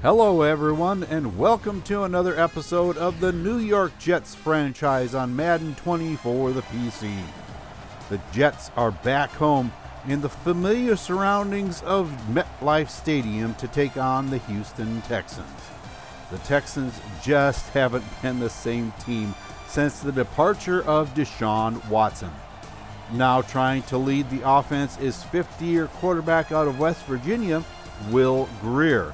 Hello everyone, and welcome to another episode of the New York Jets franchise on Madden 20 for the PC. The Jets are back home in the familiar surroundings of MetLife Stadium to take on the Houston Texans. The Texans just haven't been the same team since the departure of Deshaun Watson. Now trying to lead the offense is fifth-year quarterback out of West Virginia, Will Grier.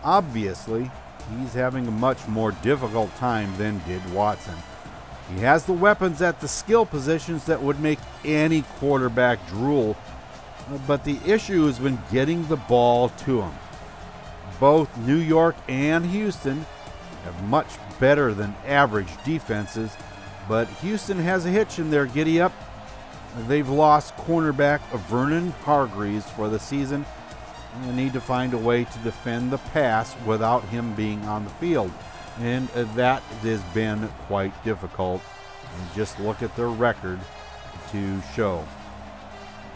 Obviously, he's having a much more difficult time than did Watson. He has the weapons at the skill positions that would make any quarterback drool, but the issue has been getting the ball to him. Both New York and Houston have much better than average defenses, but Houston has a hitch in their giddy-up. They've lost cornerback Vernon Hargreaves for the season, and they need to find a way to defend the pass without him being on the field. And that has been quite difficult. And just look at their record to show.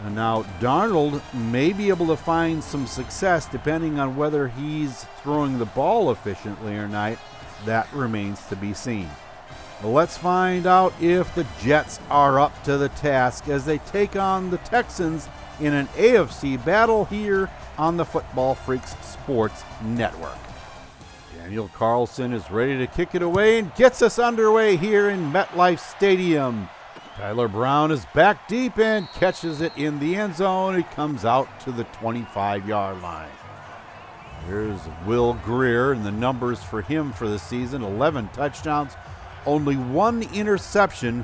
And now Darnold may be able to find some success depending on whether he's throwing the ball efficiently or not. That remains to be seen. Well, let's find out if the Jets are up to the task as they take on the Texans in an AFC battle here on the Football Freaks Sports Network. Daniel Carlson is ready to kick it away and gets us underway here in MetLife Stadium. Tyler Brown is back deep and catches it in the end zone. It comes out to the 25-yard line. Here's Will Grier, and the numbers for him for the season: 11 touchdowns, only one interception.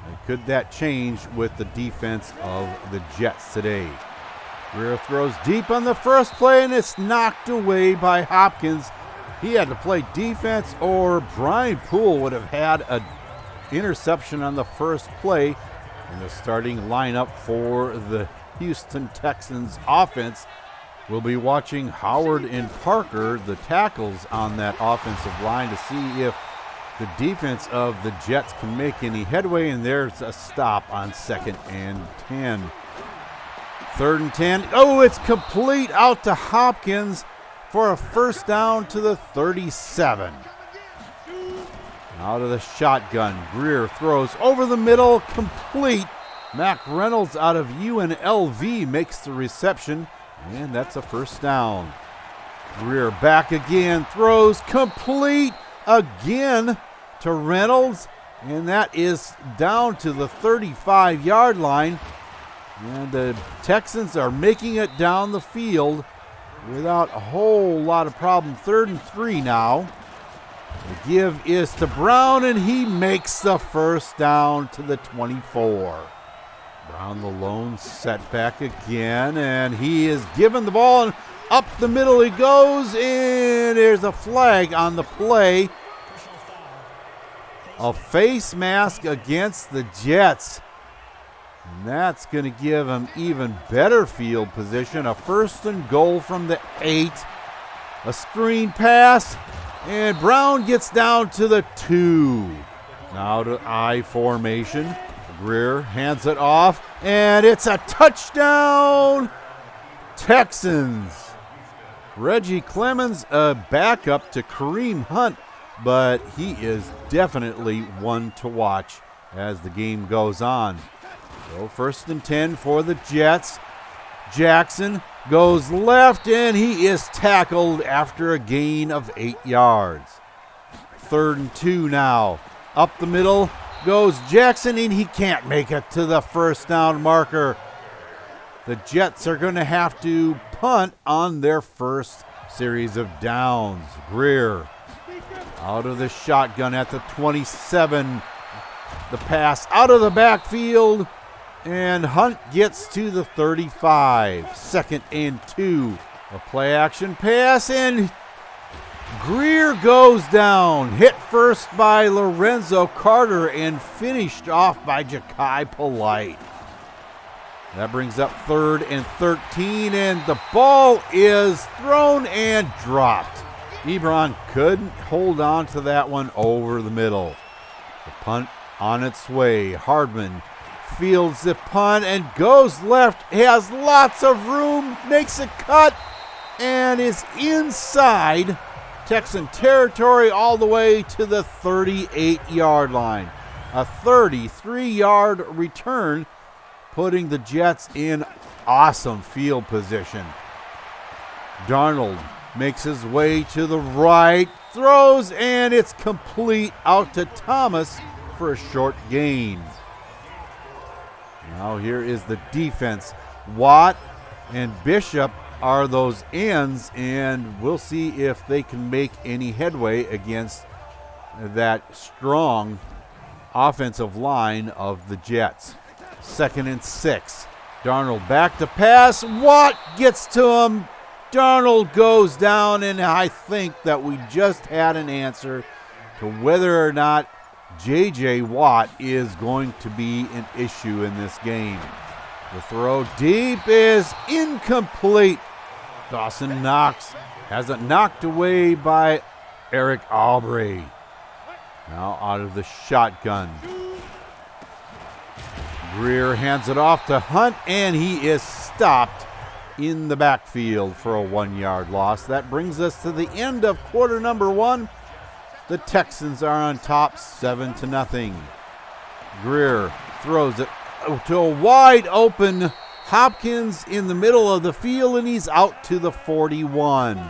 And could that change with the defense of the Jets today? Grier throws deep on the first play, and it's knocked away by Hopkins. He had to play defense, or Brian Poole would have had an interception on the first play. In the starting lineup for the Houston Texans offense, we'll be watching Howard and Parker, the tackles on that offensive line, to see if the defense of the Jets can make any headway, and there's a stop on 2nd and 10. 3rd and 10. Oh, it's complete out to Hopkins for a first down to the 37. Out of the shotgun, Grier throws over the middle, complete. Mac Reynolds out of UNLV makes the reception, and that's a first down. Grier back again, throws complete again to Reynolds, and that is down to the 35-yard line. And the Texans are making it down the field without a whole lot of problem. 3rd and 3 now. The give is to Brown, and he makes the first down to the 24. Brown the lone setback again, and he is given the ball, and up the middle he goes, and there's a flag on the play. A face mask against the Jets. And that's going to give him even better field position. A 1st and goal from the 8. A screen pass, and Brown gets down to the 2. Now to I formation. Grier hands it off, and it's a touchdown, Texans. Reggie Clemens, a backup to Kareem Hunt, but he is definitely one to watch as the game goes on. So 1st and 10 for the Jets. Jackson goes left, and he is tackled after a gain of 8 yards. 3rd and 2 now. Up the middle goes Jackson, and he can't make it to the first down marker. The Jets are going to have to punt on their first series of downs. Grier out of the shotgun at the 27. The pass out of the backfield, and Hunt gets to the 35. 2nd and 2. A play action pass, and Grier goes down. Hit first by Lorenzo Carter and finished off by Ja'Kai Polite. That brings up 3rd and 13, and the ball is thrown and dropped. Ebron couldn't hold on to that one over the middle. The punt on its way. Hardman fields the punt and goes left. He has lots of room, makes a cut, and is inside Texan territory all the way to the 38-yard line. A 33-yard return, putting the Jets in awesome field position. Darnold makes his way to the right, throws, and it's complete out to Thomas for a short gain. Now here is the defense. Watt and Bishop are those ends, and we'll see if they can make any headway against that strong offensive line of the Jets. 2nd and 6. Darnold back to pass. Watt gets to him. Darnold goes down, and I think that we just had an answer to whether or not J.J. Watt is going to be an issue in this game. The throw deep is incomplete. Dawson Knox has it knocked away by Eric Aubrey. Now out of the shotgun. Greer hands it off to Hunt, and he is stopped in the backfield for a 1-yard loss. That brings us to the end of quarter number 1. The Texans are on top 7-0. Greer throws it to a wide open Hopkins in the middle of the field, and he's out to the 41.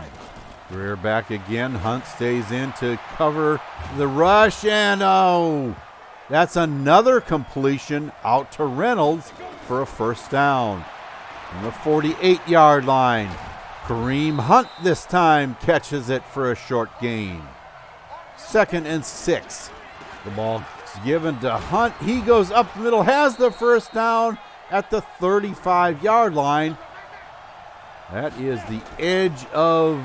Greer back again. Hunt stays in to cover the rush, and that's another completion out to Reynolds for a first down. From the 48-yard line, Kareem Hunt this time catches it for a short gain. 2nd and 6. The ball is given to Hunt. He goes up the middle, has the first down at the 35-yard line. That is the edge of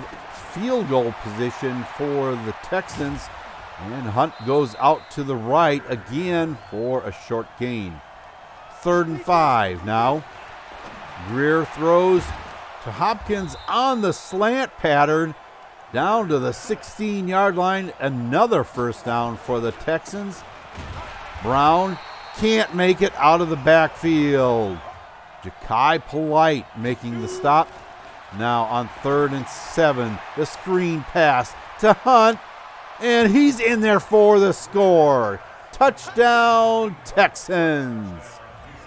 field goal position for the Texans. And Hunt goes out to the right again for a short gain. 3rd and 5 now. Greer throws to Hopkins on the slant pattern down to the 16-yard line. Another first down for the Texans. Brown can't make it out of the backfield. Ja'Kai Polite making the stop. Now on 3rd and 7, the screen pass to Hunt, and he's in there for the score. Touchdown, Texans.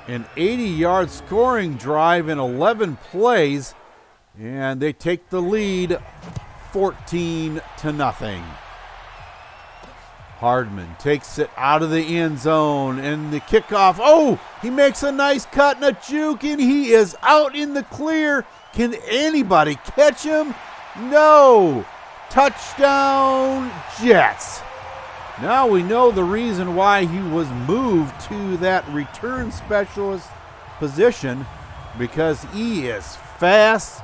An 80-yard scoring drive in 11 plays, and they take the lead 14-0. Hardman takes it out of the end zone, and the kickoff. Oh, he makes a nice cut and a juke, and he is out in the clear. Can anybody catch him? No. Touchdown, Jets. Now we know the reason why he was moved to that return specialist position, because he is fast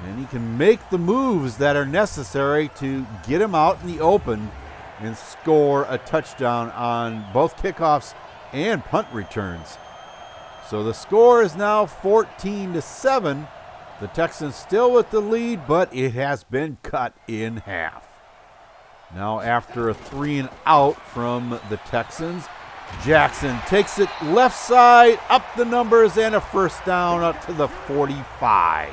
and he can make the moves that are necessary to get him out in the open and score a touchdown on both kickoffs and punt returns. So the score is now 14-7. The Texans still with the lead, but it has been cut in half. Now after a 3-and-out from the Texans, Jackson takes it left side, up the numbers, and a first down up to the 45.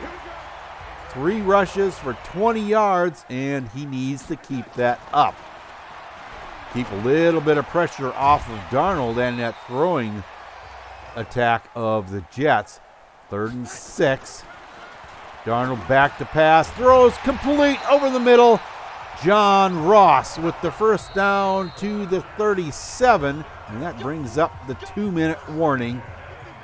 3 rushes for 20 yards, and he needs to keep that up. Keep a little bit of pressure off of Darnold and that throwing attack of the Jets. 3rd and 6. Darnold back to pass, throws complete over the middle. John Ross with the first down to the 37, and that brings up the 2-minute warning.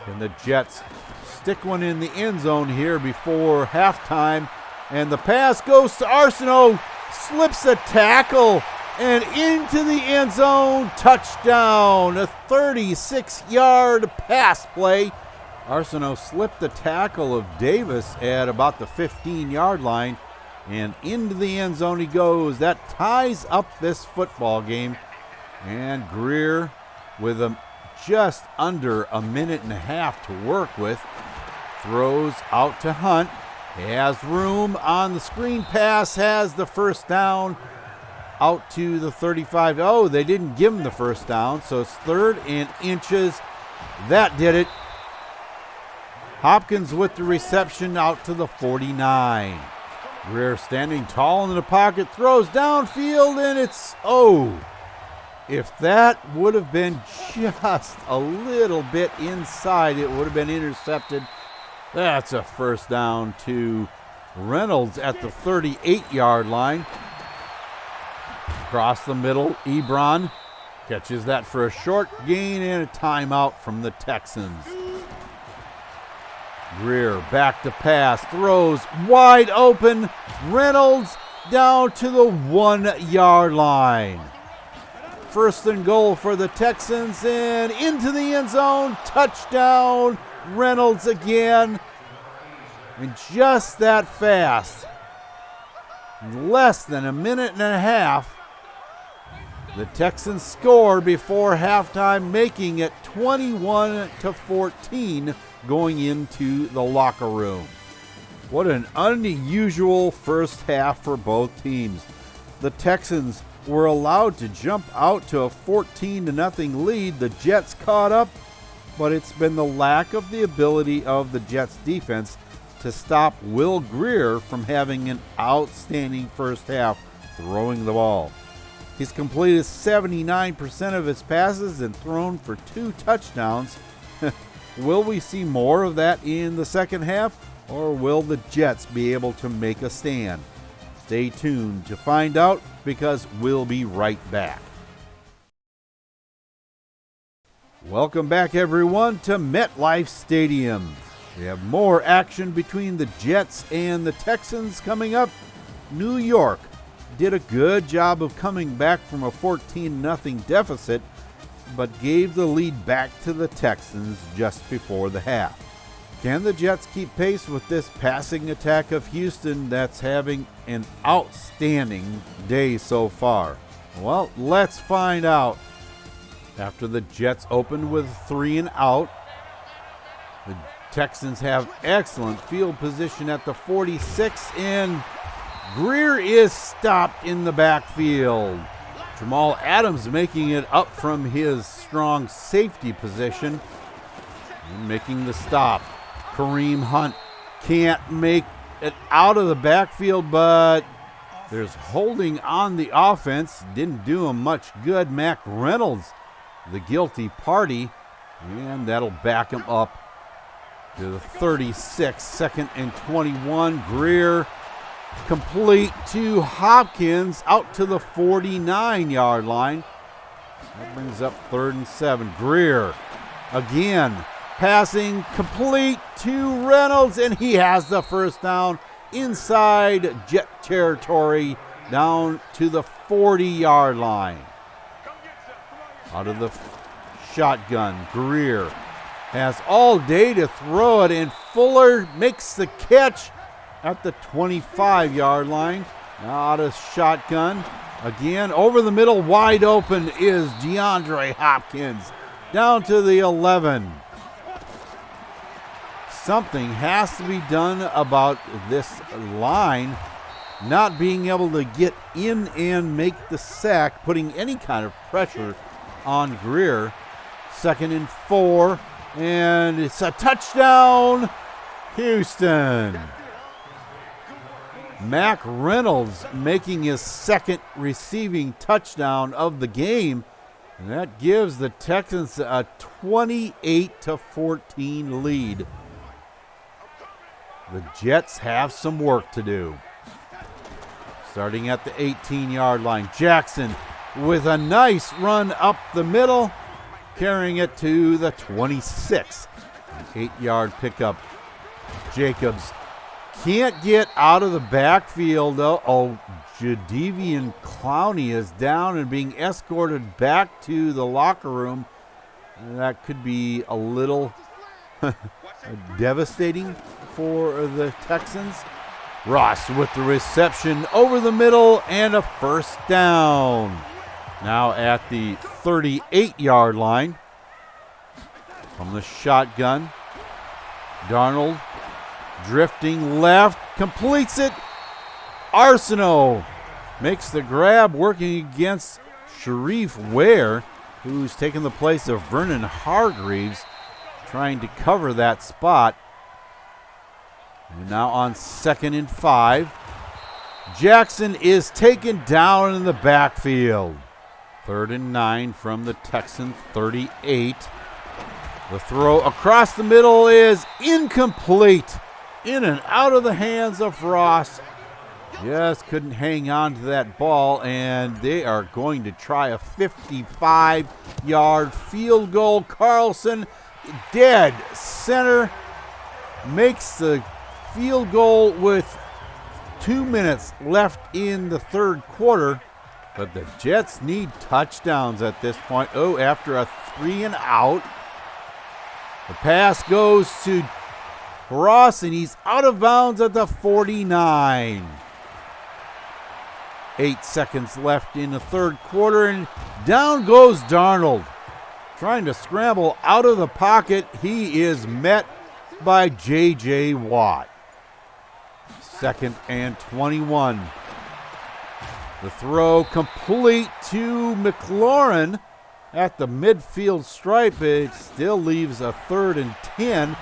And the Jets stick one in the end zone here before halftime, and the pass goes to Arsenault, slips a tackle, and into the end zone. Touchdown, a 36-yard pass play. Arsenault slipped the tackle of Davis at about the 15-yard line, and into the end zone he goes. That ties up this football game. And Greer, with just under a minute and a half to work with, throws out to Hunt. He has room on the screen pass, has the first down out to the 35. Oh, they didn't give him the first down, so it's 3rd and inches. That did it. Hopkins with the reception out to the 49. Greer standing tall in the pocket, throws downfield, and it's, if that would have been just a little bit inside, it would have been intercepted. That's a first down to Reynolds at the 38-yard line. Across the middle, Ebron catches that for a short gain and a timeout from the Texans. Greer back to pass, throws wide open. Reynolds down to the 1-yard line. First and goal for the Texans, and into the end zone. Touchdown, Reynolds again. And just that fast, less than a minute and a half, the Texans score before halftime, making it 21-14 going into the locker room. What an unusual first half for both teams. The Texans were allowed to jump out to a 14-0 lead. The Jets caught up, but it's been the lack of the ability of the Jets defense to stop Will Greer from having an outstanding first half throwing the ball. He's completed 79% of his passes and thrown for 2 touchdowns. Will we see more of that in the second half, or will the Jets be able to make a stand? Stay tuned to find out, because we'll be right back. Welcome back, everyone, to MetLife Stadium. We have more action between the Jets and the Texans coming up. New York did a good job of coming back from a 14-0 deficit, but gave the lead back to the Texans just before the half. Can the Jets keep pace with this passing attack of Houston that's having an outstanding day so far? Well, let's find out. After the Jets opened with 3 and out, the Texans have excellent field position at the 46, and Greer is stopped in the backfield. Jamal Adams making it up from his strong safety position and making the stop. Kareem Hunt can't make it out of the backfield, but there's holding on the offense. Didn't do him much good. Mac Reynolds, the guilty party, and that'll back him up to the 36, 2nd and 21. Greer complete to Hopkins out to the 49-yard line. That brings up 3rd and 7. Greer again passing complete to Reynolds, and he has the first down inside Jet territory down to the 40-yard line. Out of the shotgun, Greer has all day to throw it, and Fuller makes the catch at the 25-yard line. Now out of shotgun. Again, over the middle, wide open is DeAndre Hopkins. Down to the 11. Something has to be done about this line not being able to get in and make the sack, putting any kind of pressure on Greer. 2nd and 4, and it's a touchdown, Houston. Mac Reynolds making his 2nd receiving touchdown of the game, and that gives the Texans a 28-14 lead. The Jets have some work to do. Starting at the 18-yard line, Jackson with a nice run up the middle, carrying it to the 26. An 8-yard pickup. Jacobs can't get out of the backfield, though. Jadeveon Clowney is down and being escorted back to the locker room. That could be a little devastating for the Texans. Ross with the reception over the middle and a first down. Now at the 38-yard line from the shotgun. Darnold drifting left, completes it. Arsenault makes the grab, working against Sharif Ware, who's taken the place of Vernon Hargreaves, trying to cover that spot. And now on 2nd and 5. Jackson is taken down in the backfield. 3rd and 9 from the Texan 38. The throw across the middle is incomplete. In and out of the hands of Ross. Just couldn't hang on to that ball, and they are going to try a 55-yard field goal. Carlson, dead center, makes the field goal with 2 minutes left in the third quarter. But the Jets need touchdowns at this point. Oh, after a 3 and out. The pass goes to Ross, and he's out of bounds at the 49. 8 seconds left in the third quarter, and down goes Darnold. Trying to scramble out of the pocket. He is met by J.J. Watt. 2nd and 21. The throw complete to McLaurin at the midfield stripe. It still leaves a 3rd and 10.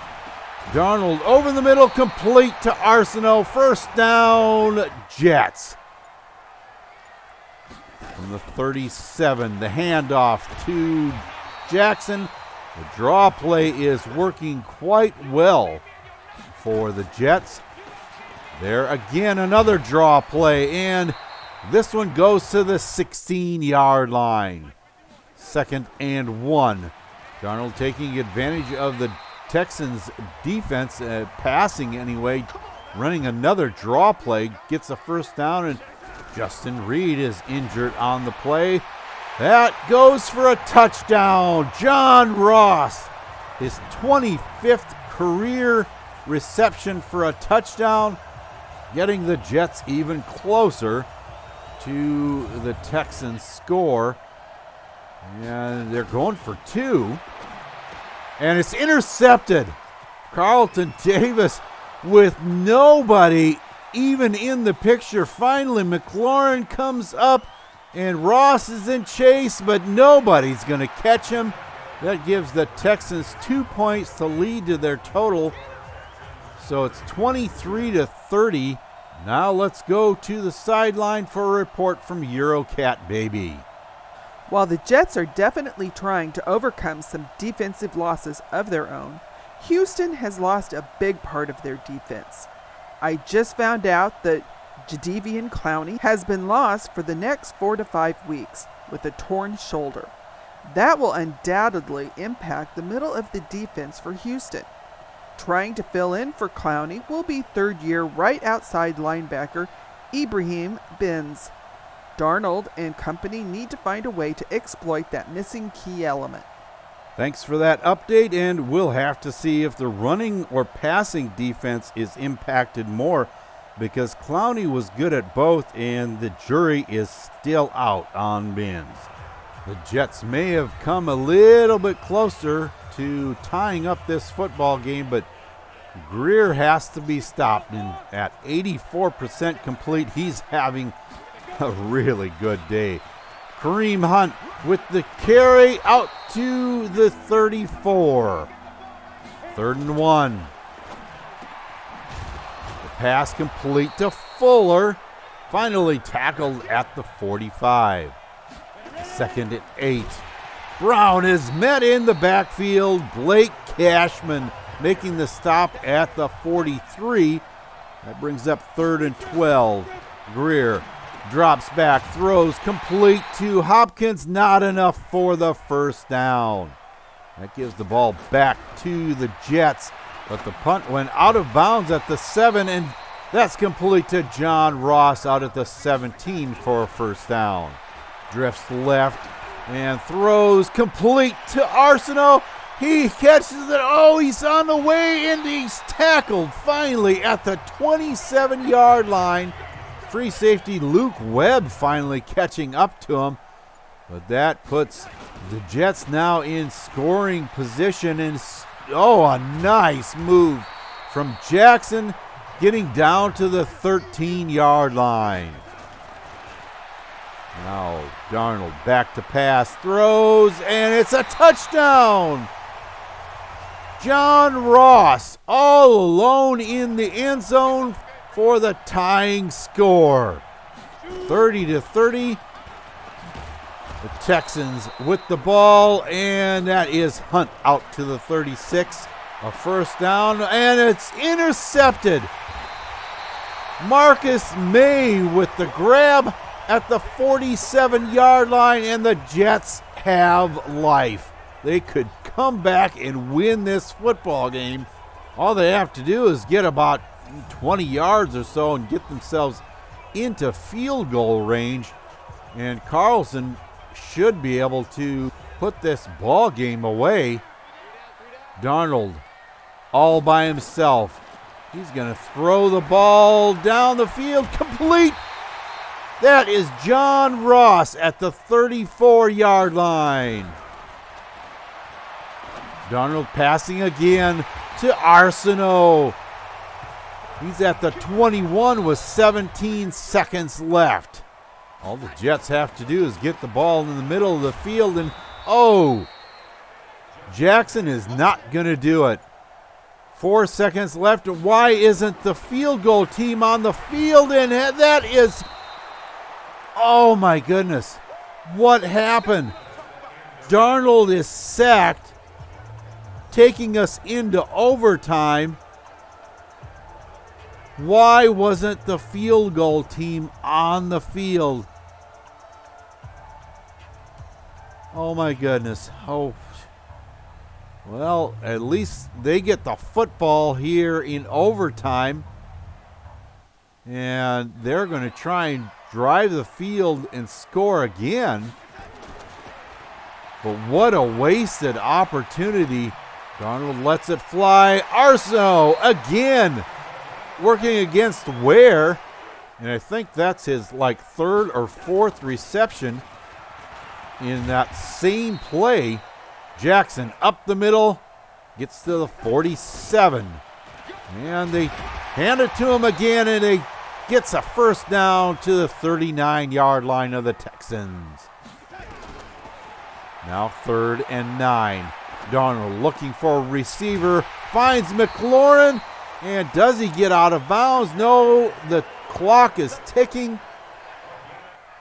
Darnold over the middle, complete to Arsenault. First down, Jets. From the 37, the handoff to Jackson. The draw play is working quite well for the Jets. There again, another draw play, and this one goes to the 16-yard line. 2nd and 1. Darnold taking advantage of the Texans' defense, passing anyway, running another draw play, gets a first down, and Justin Reed is injured on the play. That goes for a touchdown. John Ross, his 25th career reception for a touchdown, getting the Jets even closer to the Texans' score. And they're going for 2. And it's intercepted. Carlton Davis with nobody even in the picture. Finally, McLaurin comes up, and Ross is in chase, but nobody's going to catch him. That gives the Texans 2 points to lead to their total. So it's 23-30. Now let's go to the sideline for a report from Eurocat Baby. While the Jets are definitely trying to overcome some defensive losses of their own, Houston has lost a big part of their defense. I just found out that Jadeveon Clowney has been lost for the next 4 to 5 weeks with a torn shoulder. That will undoubtedly impact the middle of the defense for Houston. Trying to fill in for Clowney will be third-year right outside linebacker Ibrahim Benz. Darnold and company need to find a way to exploit that missing key element. Thanks for that update, and we'll have to see if the running or passing defense is impacted more, because Clowney was good at both, and the jury is still out on Benz. The Jets may have come a little bit closer to tying up this football game, but Greer has to be stopped, and at 84% complete, he's having a really good day. Kareem Hunt with the carry out to the 34. 3rd and 1. The pass complete to Fuller. Finally tackled at the 45. 2nd and 8. Brown is met in the backfield. Blake Cashman making the stop at the 43. That brings up 3rd and 12. Greer drops back, throws complete to Hopkins. Not enough for the first down. That gives the ball back to the Jets, but the punt went out of bounds at the 7, and that's complete to John Ross out at the 17 for a first down. Drifts left and throws complete to Arsenault. He catches it. Oh, he's on the way, and he's tackled finally at the 27-yard line. Free safety Luke Webb finally catching up to him. But that puts the Jets now in scoring position. And a nice move from Jackson, getting down to the 13-yard line. Now Darnold back to pass, throws, and it's a touchdown. John Ross all alone in the end zone for the tying score. 30-30. The Texans with the ball, and that is Hunt out to the 36. A first down, and it's intercepted. Marcus May with the grab at the 47-yard line, and the Jets have life. They could come back and win this football game. All they have to do is get about 20 yards or so and get themselves into field goal range, and Carlson should be able to put this ball game away. Darnold all by himself. He's going to throw the ball down the field, complete. That is John Ross at the 34-yard line. Darnold passing again to Arsenault. He's at the 21 with 17 seconds left. All the Jets have to do is get the ball in the middle of the field, and Jackson is not going to do it. 4 seconds left. Why isn't the field goal team on the field? And that is, oh my goodness, what happened? Darnold is sacked, taking us into overtime. Why wasn't the field goal team on the field? Oh my goodness. Oh, well, at least they get the football here in overtime. And they're going to try and drive the field and score again. But what a wasted opportunity. Darnold lets it fly. Arsenault again working against Ware. And I think that's his third or fourth reception in that same play. Jackson up the middle, gets to the 47. And they hand it to him again, and he gets a first down to the 39-yard line of the Texans. Now 3rd and 9. Darnold looking for a receiver, finds McLaurin, and does he get out of bounds? No, the clock is ticking.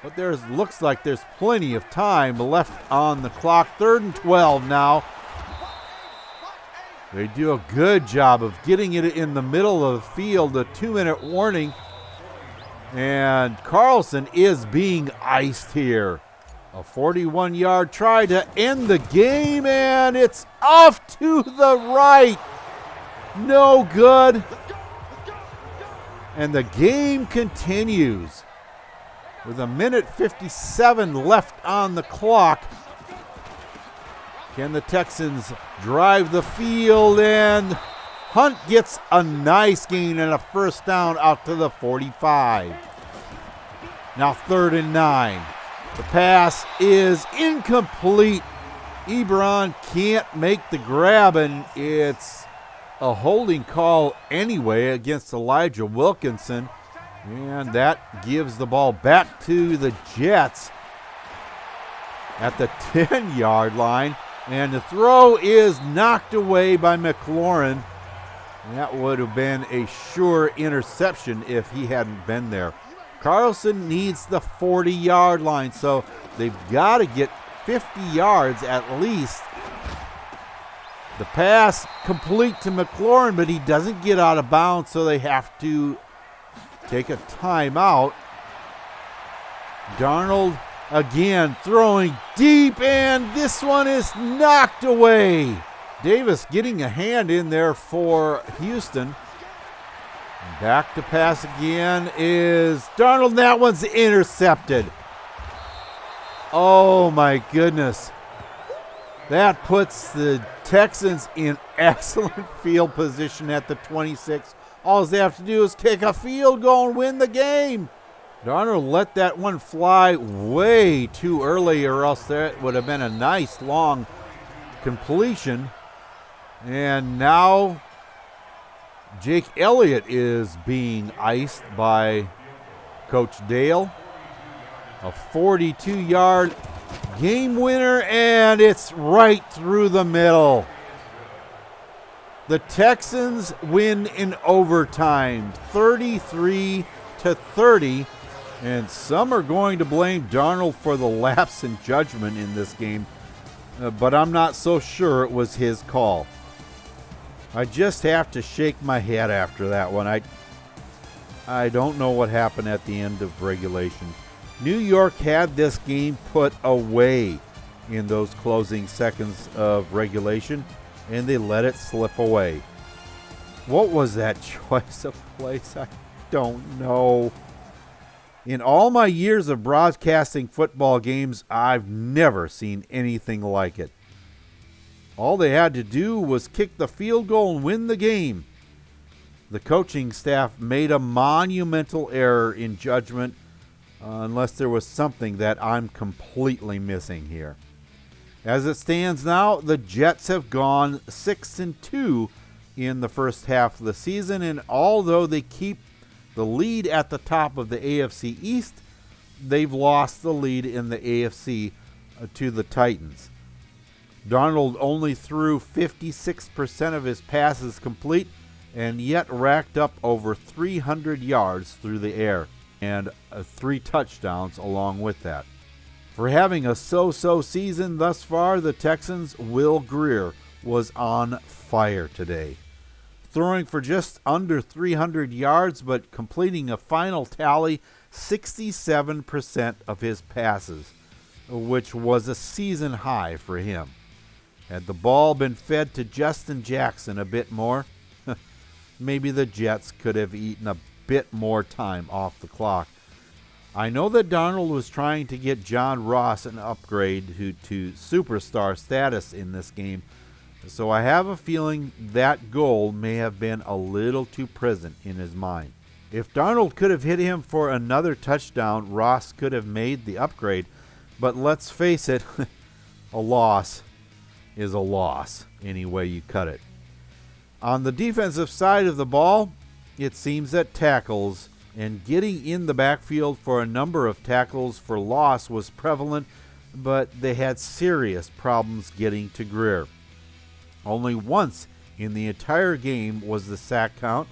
But looks like there's plenty of time left on the clock. 3rd and 12 now. They do a good job of getting it in the middle of the field. A 2-minute warning. And Carlson is being iced here. A 41-yard try to end the game, and it's off to the right. No good. And the game continues. With 1:57 left on the clock. Can the Texans drive the field? And Hunt gets a nice gain and a first down out to the 45. Now 3rd and 9. The pass is incomplete. Ebron can't make the grab, and it's a holding call anyway against Elijah Wilkinson. And that gives the ball back to the Jets at the 10-yard line. And the throw is knocked away by McLaurin. That would have been a sure interception if he hadn't been there. Carlson needs the 40-yard line, so they've got to get 50 yards at least. The pass complete to McLaurin, but he doesn't get out of bounds, so they have to take a timeout. Darnold again throwing deep, and this one is knocked away. Davis getting a hand in there for Houston. And back to pass again is Darnold. That one's intercepted. Oh my goodness. That puts the Texans in excellent field position at the 26. All they have to do is kick a field goal and win the game. Darnold let that one fly way too early, or else that would have been a nice long completion. And now Jake Elliott is being iced by Coach Dale. A 42-yard game winner, and it's right through the middle. The Texans win in overtime, 33-30, and some are going to blame Darnold for the lapse in judgment in this game, but I'm not so sure it was his call. I just have to shake my head after that one. I don't know what happened at the end of regulation. New York had this game put away in those closing seconds of regulation, and they let it slip away. What was that choice of place? I don't know. In all my years of broadcasting football games, I've never seen anything like it. All they had to do was kick the field goal and win the game. The coaching staff made a monumental error in judgment, unless there was something that I'm completely missing here. As it stands now, the Jets have gone 6-2 in the first half of the season, and although they keep the lead at the top of the AFC East, they've lost the lead in the AFC to the Titans. Darnold only threw 56% of his passes complete, and yet racked up over 300 yards through the air, and 3 touchdowns along with that. For having a so-so season thus far, the Texans' Will Grier was on fire today, throwing for just under 300 yards but completing a final tally 67% of his passes, which was a season high for him. Had the ball been fed to Justin Jackson a bit more, maybe the Jets could have eaten a bit more time off the clock. I know that Darnold was trying to get John Ross an upgrade to superstar status in this game, so I have a feeling that goal may have been a little too present in his mind. If Darnold could have hit him for another touchdown, Ross could have made the upgrade, but let's face it, a loss is a loss any way you cut it. On the defensive side of the ball, it seems that tackles and getting in the backfield for a number of tackles for loss was prevalent, but they had serious problems getting to Grier. Only once in the entire game was the sack count,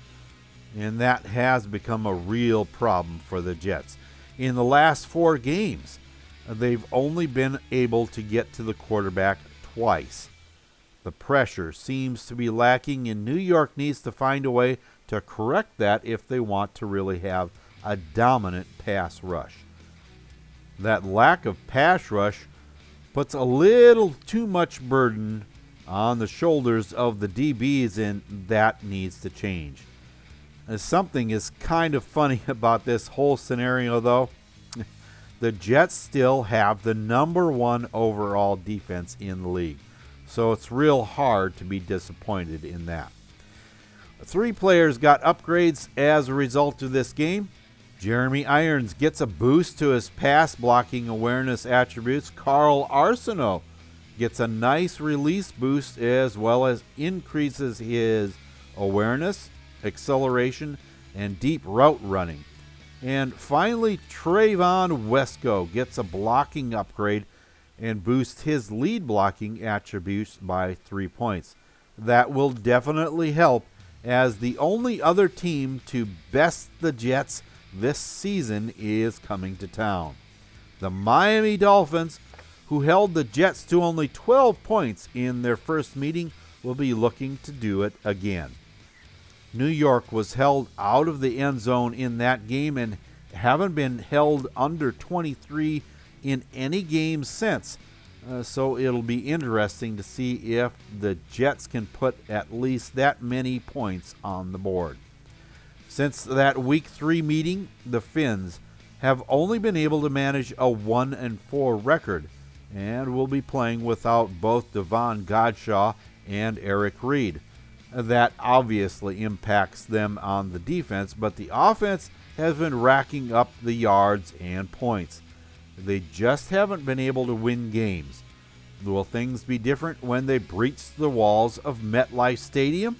and that has become a real problem for the Jets. In the last 4 games, they've only been able to get to the quarterback twice. The pressure seems to be lacking, and New York needs to find a way to correct that if they want to really have a dominant pass rush. That lack of pass rush puts a little too much burden on the shoulders of the DBs, and that needs to change. Something is kind of funny about this whole scenario, though. The Jets still have the number 1 overall defense in the league, so it's real hard to be disappointed in that. 3 players got upgrades as a result of this game. Jeremy Irons gets a boost to his pass blocking awareness attributes. Carl Arsenault gets a nice release boost as well as increases his awareness, acceleration, and deep route running. And finally, Trayvon Wesco gets a blocking upgrade and boosts his lead blocking attributes by 3 points. That will definitely help, as the only other team to best the Jets this season is coming to town. The Miami Dolphins, who held the Jets to only 12 points in their first meeting, will be looking to do it again. New York was held out of the end zone in that game and haven't been held under 23 in any game since. So it'll be interesting to see if the Jets can put at least that many points on the board. Since that Week 3 meeting, the Finns have only been able to manage a 1-4 record and will be playing without both Devon Godshaw and Eric Reed. That obviously impacts them on the defense, but the offense has been racking up the yards and points. They just haven't been able to win games. Will things be different when they breach the walls of MetLife Stadium?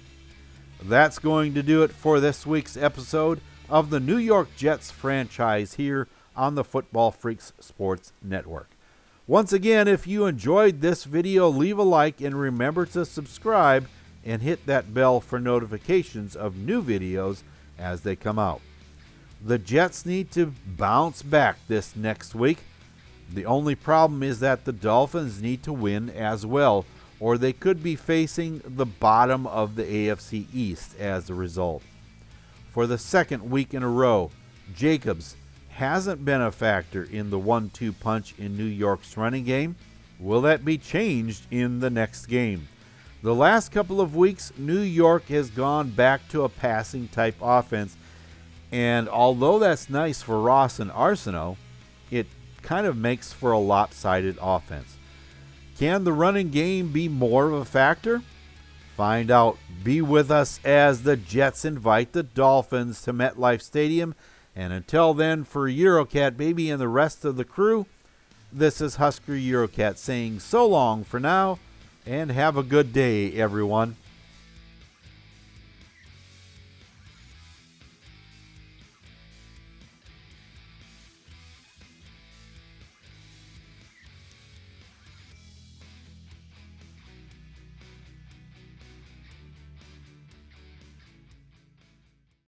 That's going to do it for this week's episode of the New York Jets franchise here on the Football Freaks Sports Network. Once again, if you enjoyed this video, leave a like and remember to subscribe and hit that bell for notifications of new videos as they come out. The Jets need to bounce back this next week. The only problem is that the Dolphins need to win as well, or they could be facing the bottom of the AFC East as a result. For the second week in a row, Jacobs hasn't been a factor in the 1-2 punch in New York's running game. Will that be changed in the next game? The last couple of weeks, New York has gone back to a passing type offense, and although that's nice for Ross and Arsenault, it kind of makes for a lopsided offense. Can the running game be more of a factor? Find out. Be with us as the Jets invite the Dolphins to MetLife Stadium. And until then, for Eurocat Baby and the rest of the crew, this is Husker Eurocat saying so long for now, and have a good day, everyone.